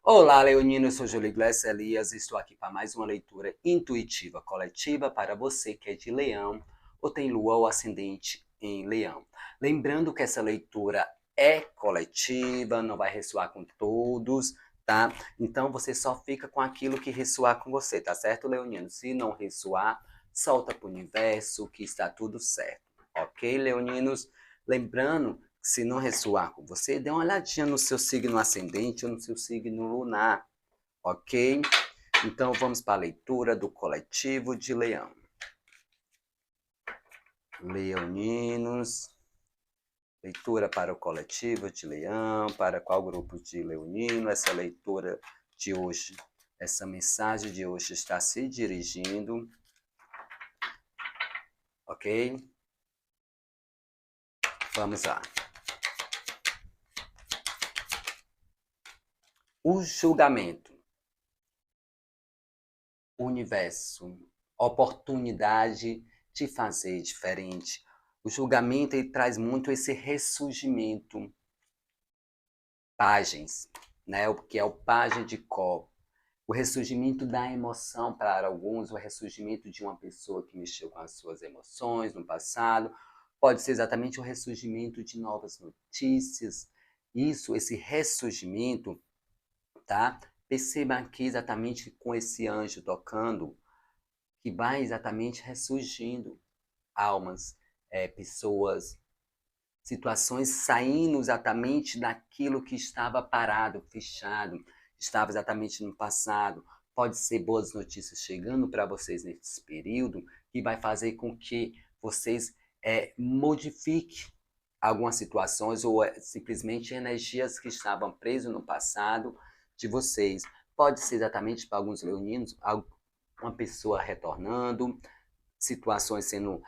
Olá, Leonino, eu sou Júlio Gleice Elias e estou aqui para mais uma leitura intuitiva coletiva para você que é de Leão ou tem lua ou ascendente em Leão. Lembrando que essa leitura é coletiva, não vai ressoar com todos, tá? Então você só fica com aquilo que ressoar com você, tá certo, Leonino? Se não ressoar, solta para o universo que está tudo certo, ok, Leoninos? Lembrando, se não ressoar com você, dê uma olhadinha no seu signo ascendente ou no seu signo lunar, ok? Então vamos para a leitura do coletivo de Leão. Leoninos, leitura para o coletivo de Leão, para qual grupo de Leonino essa leitura de hoje, essa mensagem de hoje está se dirigindo, ok? Vamos lá. O julgamento. Universo, oportunidade de fazer diferente. O julgamento ele traz muito esse ressurgimento. Pagens, né? O que é o pajem de copo. O ressurgimento da emoção para alguns, o ressurgimento de uma pessoa que mexeu com as suas emoções no passado, pode ser exatamente o ressurgimento de novas notícias. Isso, esse ressurgimento, tá? Perceba aqui exatamente com esse anjo tocando, que vai exatamente ressurgindo almas, pessoas, situações saindo exatamente daquilo que estava parado, fechado, estava exatamente no passado. Pode ser boas notícias chegando para vocês nesse período, que vai fazer com que vocês modifiquem algumas situações ou simplesmente energias que estavam presas no passado de vocês. Pode ser exatamente para alguns leoninos, uma pessoa retornando, situações sendo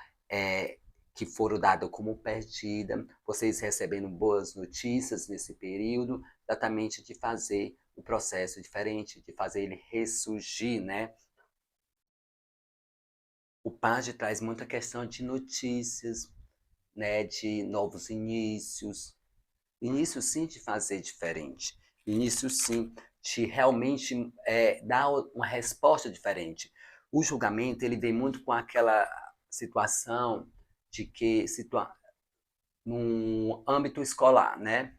que foram dadas como perdida, vocês recebendo boas notícias nesse período, exatamente de fazer o processo diferente, de fazer ele ressurgir, né? O Pajem traz muita questão de notícias, né? De novos inícios, início sim de fazer diferente, início sim de realmente dar uma resposta diferente. O julgamento ele vem muito com aquela situação de que no âmbito escolar, né?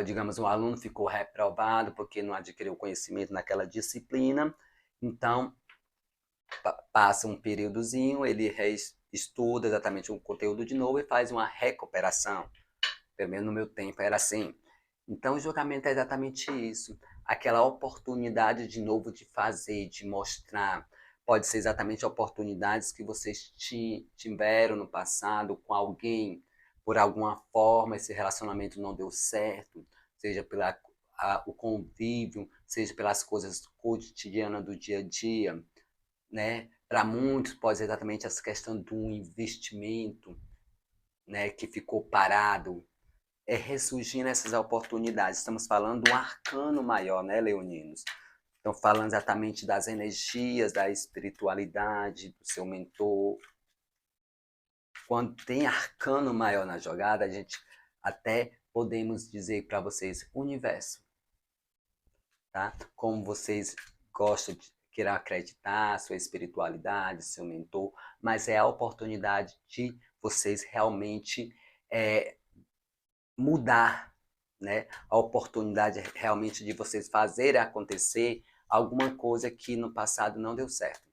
Digamos, um aluno ficou reprovado porque não adquiriu conhecimento naquela disciplina, então passa um períodozinho, ele estuda exatamente um conteúdo de novo e faz uma recuperação. Pelo menos no meu tempo era assim. Então, o julgamento é exatamente isso. Aquela oportunidade de novo de fazer, de mostrar. Pode ser exatamente oportunidades que vocês tiveram no passado com alguém, por alguma forma esse relacionamento não deu certo, seja o convívio, seja pelas coisas cotidianas do dia a dia, né? Para muitos pode ser exatamente essa questão do investimento, né, que ficou parado, ressurgindo essas oportunidades. Estamos falando de um arcano maior, né, leoninos? Estão falando exatamente das energias, da espiritualidade, do seu mentor. Quando tem arcano maior na jogada, a gente até podemos dizer para vocês, universo, tá? Como vocês gostam de querer acreditar, sua espiritualidade, seu mentor, mas é a oportunidade de vocês realmente mudar, né? A oportunidade realmente de vocês fazerem acontecer alguma coisa que no passado não deu certo.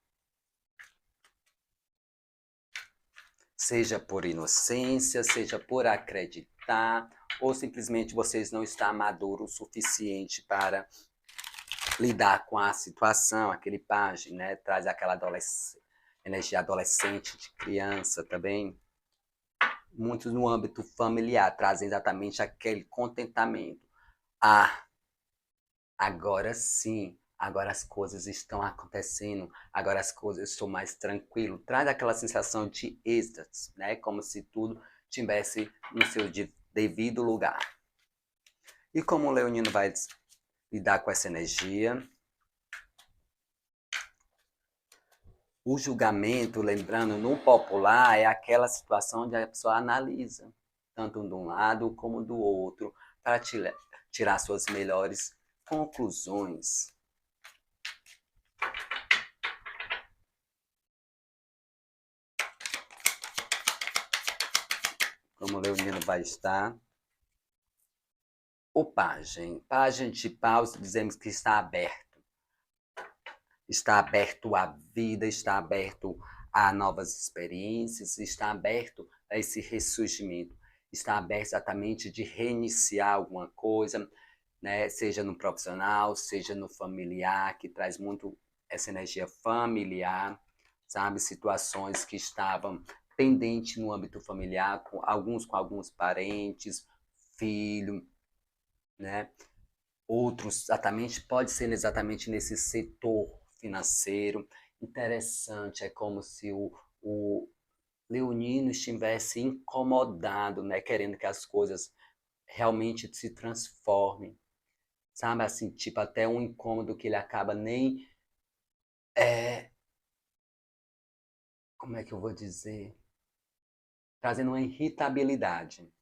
Seja por inocência, seja por acreditar, ou simplesmente vocês não estão maduros o suficiente para lidar com a situação, aquele pajem, né? Traz aquela energia adolescente, de criança também. Muitos no âmbito familiar trazem exatamente aquele contentamento. Agora sim, agora as coisas estão acontecendo, agora as coisas estão mais tranquilo. Traz aquela sensação de êxtase, né? Como se tudo tivesse no seu devido lugar. E como o leonino vai lidar com essa energia? O julgamento, lembrando, no popular, é aquela situação onde a pessoa analisa, tanto de um lado como do outro, para tirar suas melhores conclusões. Como o leonino vai estar. O pajem. Pajem de paus, dizemos que está aberto. Está aberto à vida, está aberto a novas experiências, está aberto a esse ressurgimento. Está aberto exatamente de reiniciar alguma coisa, né? Seja no profissional, seja no familiar, que traz muito essa energia familiar, sabe? Situações que estavam pendentes no âmbito familiar, com alguns parentes, filho, né? Outros exatamente, pode ser exatamente nesse setor financeiro. Interessante, é como se o leonino estivesse incomodado, né? Querendo que as coisas realmente se transformem, sabe? Assim, tipo, até um incômodo que ele acaba nem... É, como é que eu vou dizer? Trazendo uma irritabilidade.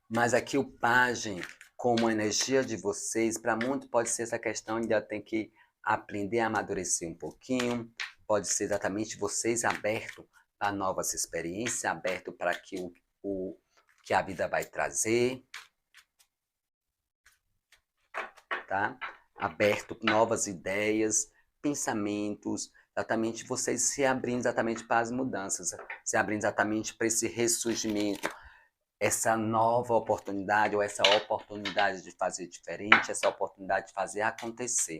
Mas aqui o pajem, como a energia de vocês, para muito pode ser essa questão de ter que aprender a amadurecer um pouquinho, pode ser exatamente vocês abertos a novas experiências, aberto para que o que a vida vai trazer, tá? Aberto novas ideias, pensamentos, exatamente vocês se abrindo exatamente para as mudanças, se abrindo exatamente para esse ressurgimento, essa nova oportunidade, ou essa oportunidade de fazer diferente, essa oportunidade de fazer acontecer.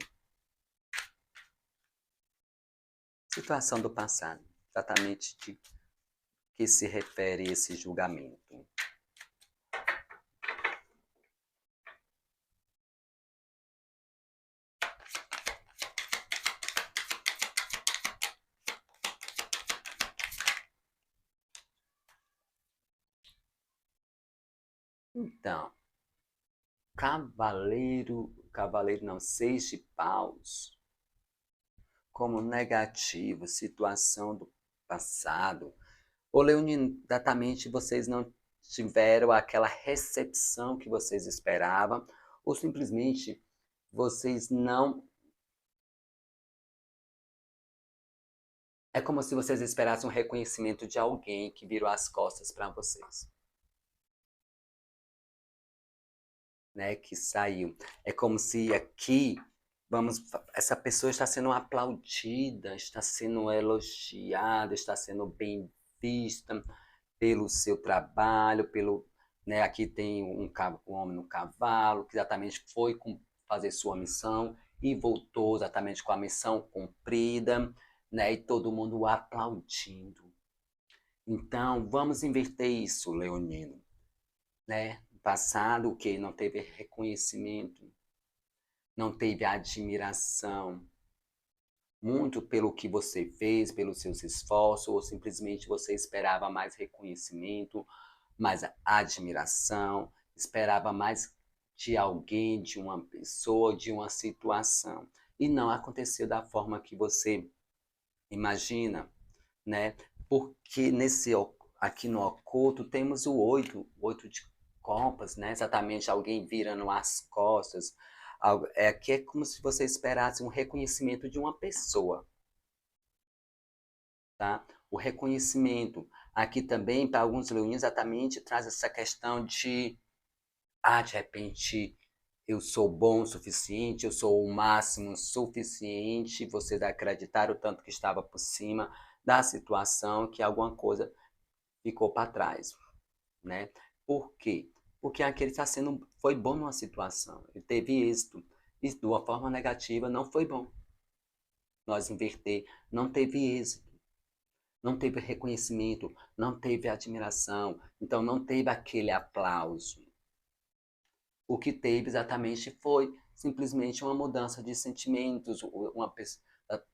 Situação do passado, exatamente de que se refere esse julgamento. Então, cavaleiro não, 6 de paus, como negativo, situação do passado. Ô leonino, exatamente vocês não tiveram aquela recepção que vocês esperavam, ou simplesmente vocês não... É como se vocês esperassem um reconhecimento de alguém que virou as costas para vocês, né? Que saiu. É como se aqui, essa pessoa está sendo aplaudida, está sendo elogiada, está sendo bem vista pelo seu trabalho, pelo, né? Aqui tem um homem no cavalo que exatamente foi fazer sua missão e voltou exatamente com a missão cumprida, né? E todo mundo aplaudindo. Então, vamos inverter isso, leonino, né? No passado, o que? Não teve reconhecimento, não teve admiração, muito pelo que você fez, pelos seus esforços, ou simplesmente você esperava mais reconhecimento, mais admiração, esperava mais de alguém, de uma pessoa, de uma situação. E não aconteceu da forma que você imagina, né? Porque aqui no oculto temos o oito de copas, né? Exatamente alguém virando as costas. Aqui é como se você esperasse um reconhecimento de uma pessoa, tá? O reconhecimento aqui também para alguns leoninos exatamente traz essa questão de repente eu sou bom o suficiente, eu sou o máximo suficiente, vocês acreditaram o tanto que estava por cima da situação, que alguma coisa ficou para trás, né? Por quê? Porque aquele foi bom numa situação, ele teve êxito, e de uma forma negativa não foi bom. Nós inverter, não teve êxito, não teve reconhecimento, não teve admiração, então não teve aquele aplauso. O que teve exatamente foi simplesmente uma mudança de sentimentos,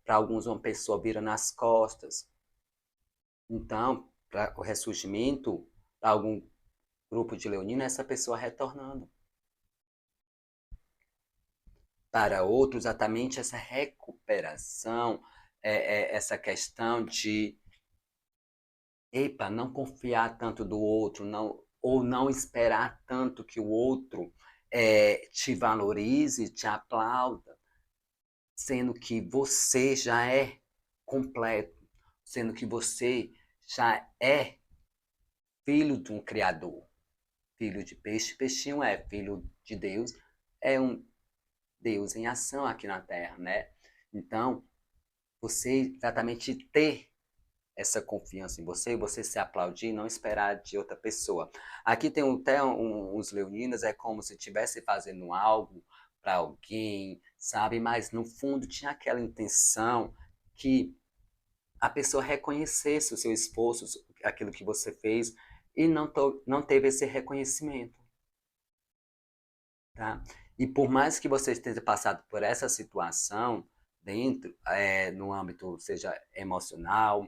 para alguns uma pessoa vira nas costas. Então, para o ressurgimento, para algum grupo de leonino, essa pessoa retornando. Para outros, exatamente essa recuperação, essa questão de, epa, não confiar tanto do outro, não, ou não esperar tanto que o outro te valorize, te aplauda, sendo que você já é completo, sendo que você já é filho de um Criador, filho de peixe, peixinho é filho de Deus, é um Deus em ação aqui na Terra, né? Então, você exatamente ter essa confiança em você, você se aplaudir e não esperar de outra pessoa. Aqui tem até uns leoninos, é como se estivesse fazendo algo para alguém, sabe? Mas no fundo tinha aquela intenção que a pessoa reconhecesse o seu esforço, aquilo que você fez, e não teve esse reconhecimento, tá? E por mais que você esteja passado por essa situação, dentro, no âmbito, seja emocional,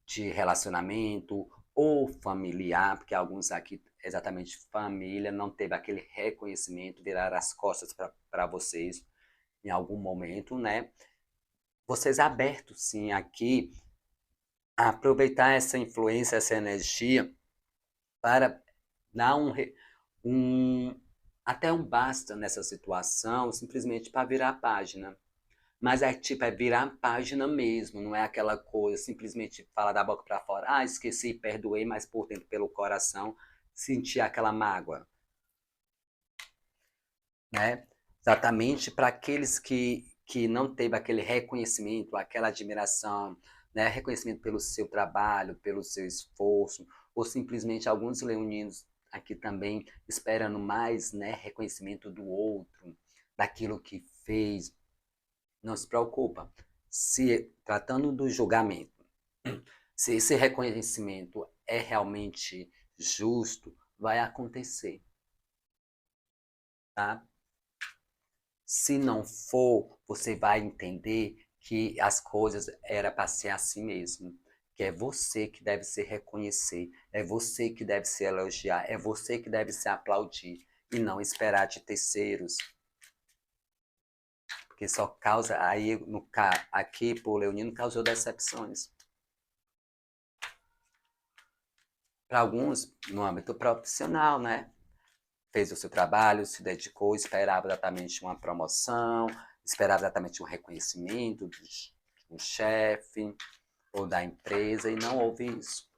de relacionamento ou familiar, porque alguns aqui, exatamente família, não teve aquele reconhecimento, viraram as costas para vocês em algum momento, né? Vocês abertos, sim, aqui, a aproveitar essa influência, essa energia, para dar um até um basta nessa situação, simplesmente para virar a página. Mas é tipo, é virar a página mesmo, não é aquela coisa, simplesmente falar da boca para fora, ah, esqueci, perdoei, mas por dentro, pelo coração, sentir aquela mágoa, né? Exatamente para aqueles que não teve aquele reconhecimento, aquela admiração, né? Reconhecimento pelo seu trabalho, pelo seu esforço, ou simplesmente alguns leoninos aqui também esperando mais, né? Reconhecimento do outro, daquilo que fez. Não se preocupa. Se tratando do julgamento, se esse reconhecimento é realmente justo, vai acontecer, tá? Se não for, você vai entender que as coisas era para ser assim mesmo, que é você que deve se reconhecer, é você que deve se elogiar, é você que deve se aplaudir e não esperar de terceiros, porque só causa aí no aqui por Leonino causou decepções. Para alguns, no âmbito profissional, né? Fez o seu trabalho, se dedicou, esperava exatamente uma promoção, esperava exatamente um reconhecimento do chefe ou da empresa e não houve isso.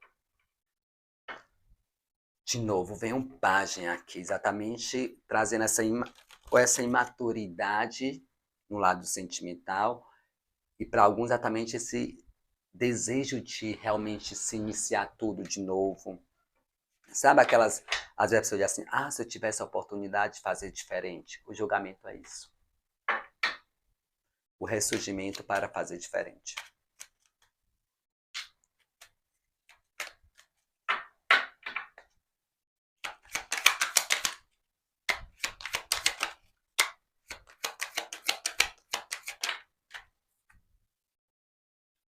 De novo, vem um pajem aqui, exatamente trazendo essa imaturidade no lado sentimental e para alguns exatamente esse desejo de realmente se iniciar tudo de novo. Sabe aquelas, às vezes a pessoa diz assim, ah, se eu tivesse a oportunidade de fazer diferente. O julgamento é isso. O ressurgimento para fazer diferente.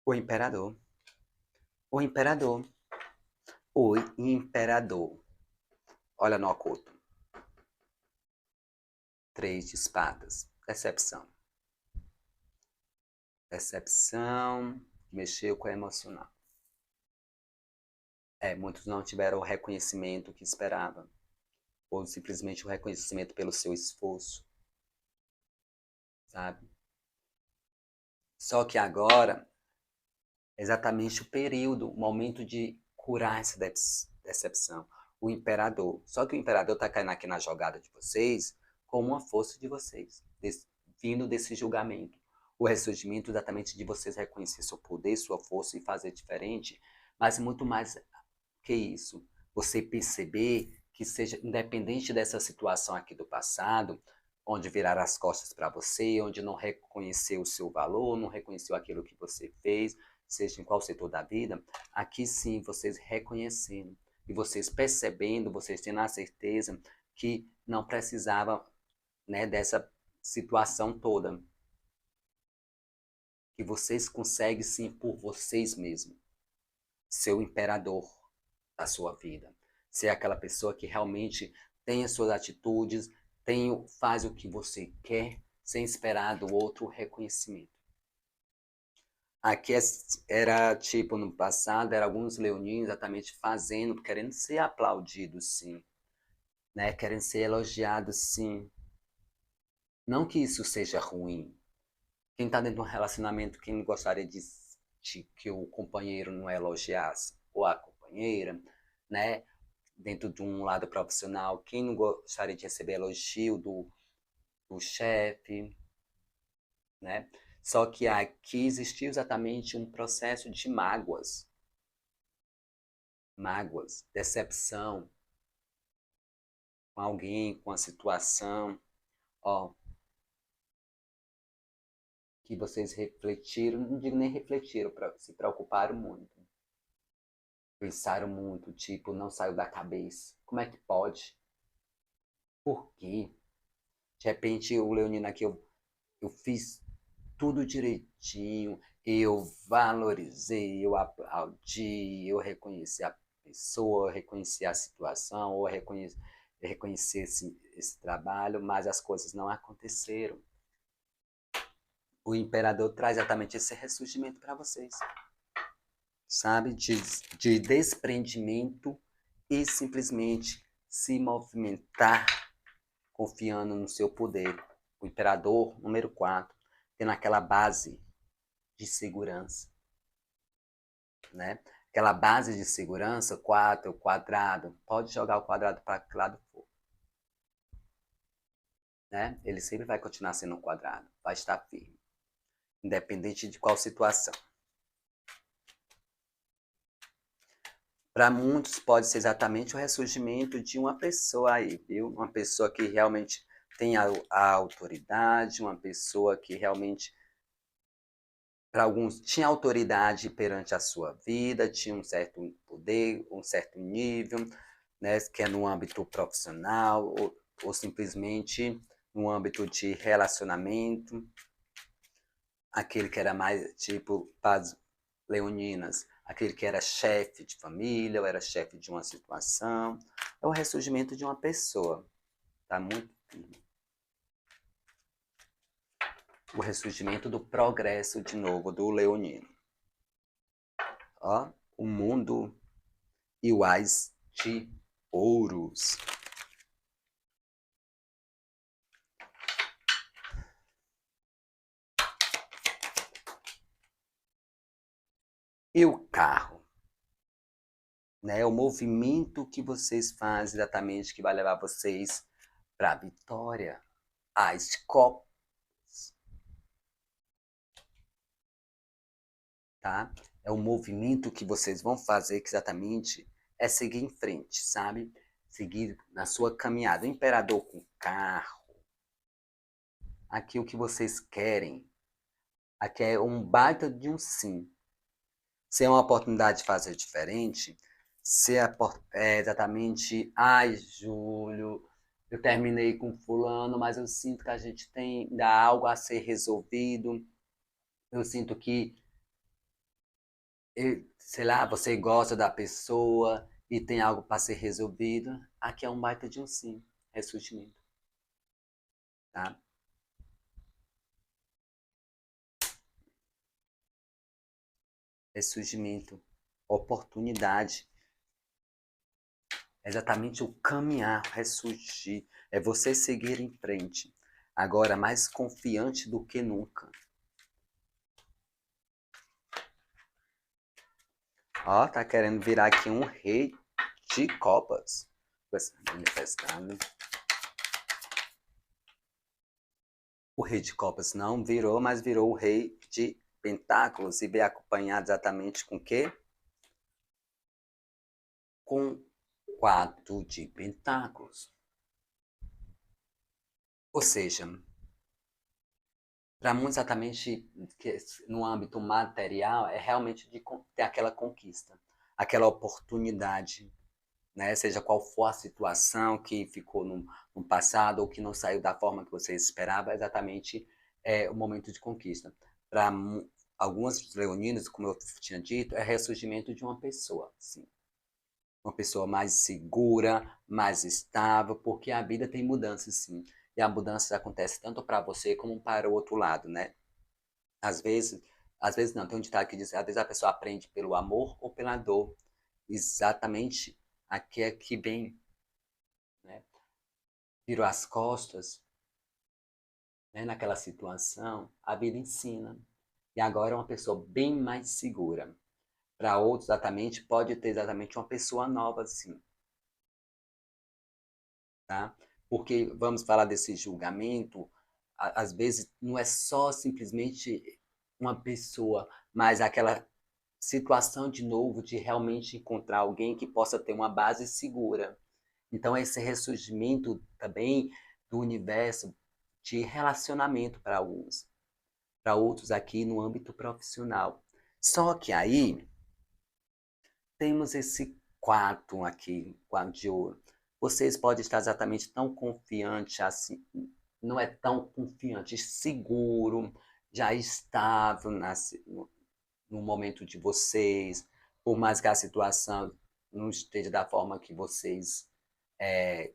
O imperador. O imperador. O imperador. Olha no oculto. 3 de espadas. Decepção. Decepção. Mexeu com o emocional. Muitos não tiveram o reconhecimento que esperavam. Ou simplesmente o reconhecimento pelo seu esforço. Sabe? Só que agora, exatamente o período, o momento de curar essa decepção. O imperador. Só que o imperador está caindo aqui na jogada de vocês como uma força de vocês, vindo desse julgamento. O ressurgimento exatamente de vocês reconhecer seu poder, sua força e fazer diferente, mas muito mais que isso. Você perceber que seja independente dessa situação aqui do passado, onde viraram as costas para você, onde não reconheceu o seu valor, não reconheceu aquilo que você fez, seja em qual setor da vida, aqui sim vocês reconhecendo e vocês percebendo, vocês tendo a certeza que não precisava, né, dessa situação toda, que vocês conseguem sim por vocês mesmos, ser o imperador da sua vida, ser aquela pessoa que realmente tem as suas atitudes, faz o que você quer, sem esperar do outro reconhecimento. Aqui era tipo, no passado, eram alguns leoninos exatamente fazendo, querendo ser aplaudidos, sim. né? Querem ser elogiados, sim. Não que isso seja ruim. Quem está dentro de um relacionamento, quem não gostaria de que o companheiro não elogiasse, ou a companheira, né? Dentro de um lado profissional, quem não gostaria de receber elogio do chefe, né? Só que aqui existiu exatamente um processo de mágoas, decepção com alguém, com a situação, ó, que vocês refletiram, não digo nem refletiram, se preocuparam muito, pensaram muito, tipo, não saiu da cabeça. Como é que pode? Por quê? De repente, o Leonino aqui, eu fiz tudo direitinho, eu valorizei, eu aplaudi, eu reconheci a pessoa, eu reconheci a situação, eu reconheci esse trabalho, mas as coisas não aconteceram. O imperador traz exatamente esse ressurgimento para vocês, sabe? De desprendimento e simplesmente se movimentar confiando no seu poder. O imperador, número 4, tendo aquela base de segurança, né? Aquela base de segurança, 4, quadrado, pode jogar o quadrado para que lado for, né? Ele sempre vai continuar sendo um quadrado, vai estar firme, independente de qual situação. Para muitos pode ser exatamente o ressurgimento de uma pessoa aí, viu? Uma pessoa que realmente tem a autoridade, uma pessoa que realmente, para alguns, tinha autoridade perante a sua vida, tinha um certo poder, um certo nível, né? Que é no âmbito profissional ou simplesmente no âmbito de relacionamento, aquele que era mais tipo paz leoninas, aquele que era chefe de família ou era chefe de uma situação, é o ressurgimento de uma pessoa, tá muito firme. O ressurgimento do progresso de novo do leonino. Ó, o mundo e o ás de ouros. E o carro, né? O movimento que vocês fazem exatamente que vai levar vocês para a vitória. As copas, tá? É o movimento que vocês vão fazer que exatamente é seguir em frente, sabe? Seguir na sua caminhada. O imperador com carro. Aqui o que vocês querem. Aqui é um baita de um sim. Se é uma oportunidade de fazer diferente, se é exatamente, ai, Júlio, eu terminei com fulano, mas eu sinto que a gente tem ainda algo a ser resolvido. Eu sinto que, sei lá, você gosta da pessoa e tem algo para ser resolvido. Aqui é um baita de um sim, ressurgimento, tá? Ressurgimento, oportunidade. É exatamente o caminhar, ressurgir. É você seguir em frente. Agora, mais confiante do que nunca. Ó, tá querendo virar aqui um rei de copas. Manifestando. O rei de copas não virou, mas virou o rei de pentáculos. E veio acompanhado exatamente com o quê? Com 4 de pentáculos. Ou seja, para muitos exatamente no âmbito material é realmente de ter aquela conquista, aquela oportunidade, né? Seja qual for a situação que ficou no passado ou que não saiu da forma que você esperava, exatamente o momento de conquista. Para algumas leoninas, como eu tinha dito, é ressurgimento de uma pessoa, sim. Uma pessoa mais segura, mais estável, porque a vida tem mudanças, sim. E a mudança acontece tanto para você como para o outro lado, né? Às vezes, às vezes não, tem um ditado que diz, às vezes a pessoa aprende pelo amor ou pela dor. Exatamente aqui é que vem, né? virou as costas, né, naquela situação, a vida ensina. E agora é uma pessoa bem mais segura. Para outros, exatamente, pode ter exatamente uma pessoa nova, assim, tá? Porque vamos falar desse julgamento, às vezes não é só simplesmente uma pessoa, mas aquela situação de novo de realmente encontrar alguém que possa ter uma base segura. Então, esse ressurgimento também do universo de relacionamento para alguns, para outros aqui no âmbito profissional. Só que aí temos esse quarto aqui, quadro de ouro. Vocês podem estar exatamente tão confiantes assim, não é tão confiante, seguro, já estável no momento de vocês, por mais que a situação não esteja da forma que vocês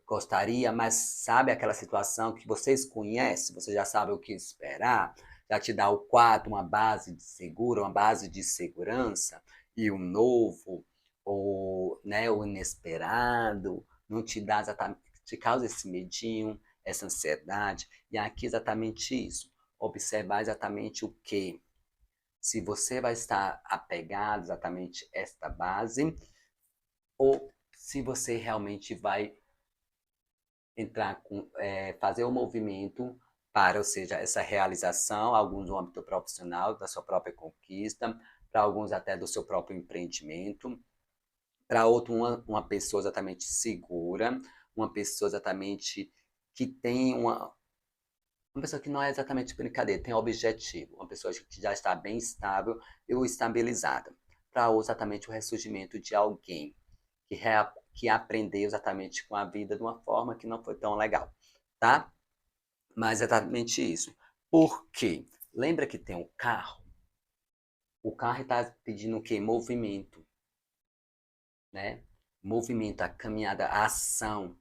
gostaria, mas sabe aquela situação que vocês conhecem, você já sabe o que esperar, já te dá o quadro, uma base de seguro, uma base de segurança, e o novo, o inesperado, não te dá exatamente, te causa esse medinho, essa ansiedade, e aqui exatamente isso, observar exatamente o que, se você vai estar apegado exatamente a esta base, ou se você realmente vai entrar fazer o movimento para, ou seja, essa realização, alguns no âmbito profissional, da sua própria conquista, para alguns até do seu próprio empreendimento, para outro uma pessoa exatamente segura, uma pessoa exatamente que tem uma pessoa que não é exatamente brincadeira, tem objetivo, uma pessoa que já está bem estável ou estabilizada, para exatamente o ressurgimento de alguém que aprendeu exatamente com a vida de uma forma que não foi tão legal, tá? Mas é exatamente isso. Por quê? Lembra que tem um carro? O carro está pedindo o quê? Movimento, né? Movimento, a caminhada, a ação.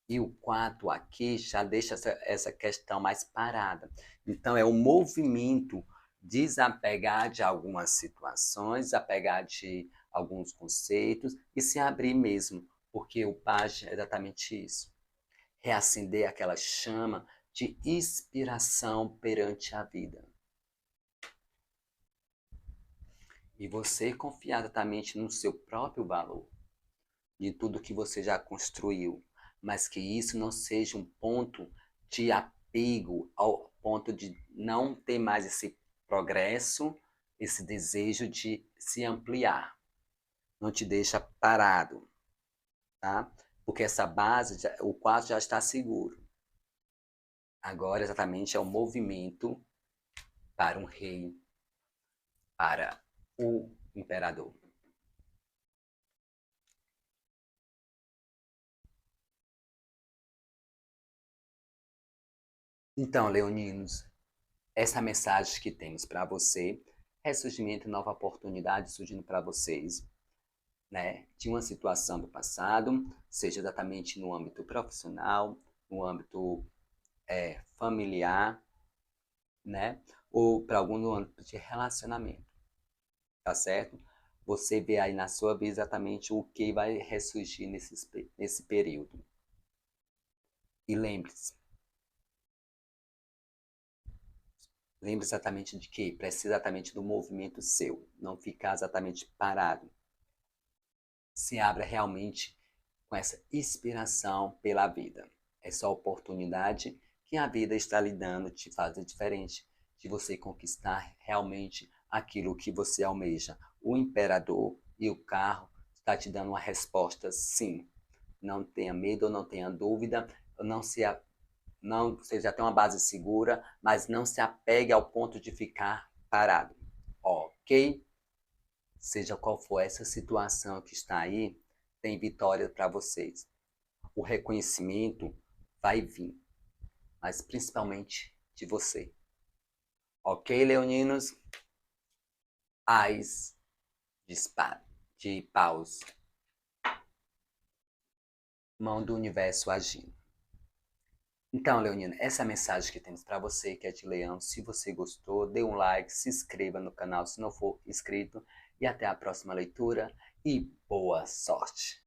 E o 4 aqui já deixa essa questão mais parada. Então, é o movimento, desapegar de algumas situações, desapegar de alguns conceitos e se abrir mesmo, porque o pajem é exatamente isso. Reacender aquela chama de inspiração perante a vida. E você confiar exatamente no seu próprio valor, de tudo que você já construiu, mas que isso não seja um ponto de apego ao ponto de não ter mais esse progresso, esse desejo de se ampliar. Não te deixa parado, tá? Porque essa base, o quadro já está seguro. Agora exatamente é o movimento para um rei, para o imperador. Então, leoninos, essa mensagem que temos para você, ressurgimento e nova oportunidade surgindo para vocês, né, de uma situação do passado, seja exatamente no âmbito profissional, no âmbito familiar, né, ou para algum no âmbito de relacionamento, tá certo? Você vê aí na sua vida exatamente o que vai ressurgir nesse período. E lembre exatamente de que precisa exatamente do movimento seu, não ficar exatamente parado. Se abra realmente com essa inspiração pela vida. Essa oportunidade que a vida está lhe dando de fazer diferente, de você conquistar realmente aquilo que você almeja. O imperador e o carro está te dando uma resposta sim. Não tenha medo, não tenha dúvida, não, você já tem uma base segura, mas não se apegue ao ponto de ficar parado. Ok? Seja qual for essa situação que está aí, tem vitória para vocês. O reconhecimento vai vir, mas principalmente de você. Ok, leoninos? Ais de espada, de paus. Mão do universo agindo. Então, leonino, essa é a mensagem que temos para você que é de leão. Se você gostou, dê um like, se inscreva no canal se não for inscrito. E até a próxima leitura e boa sorte!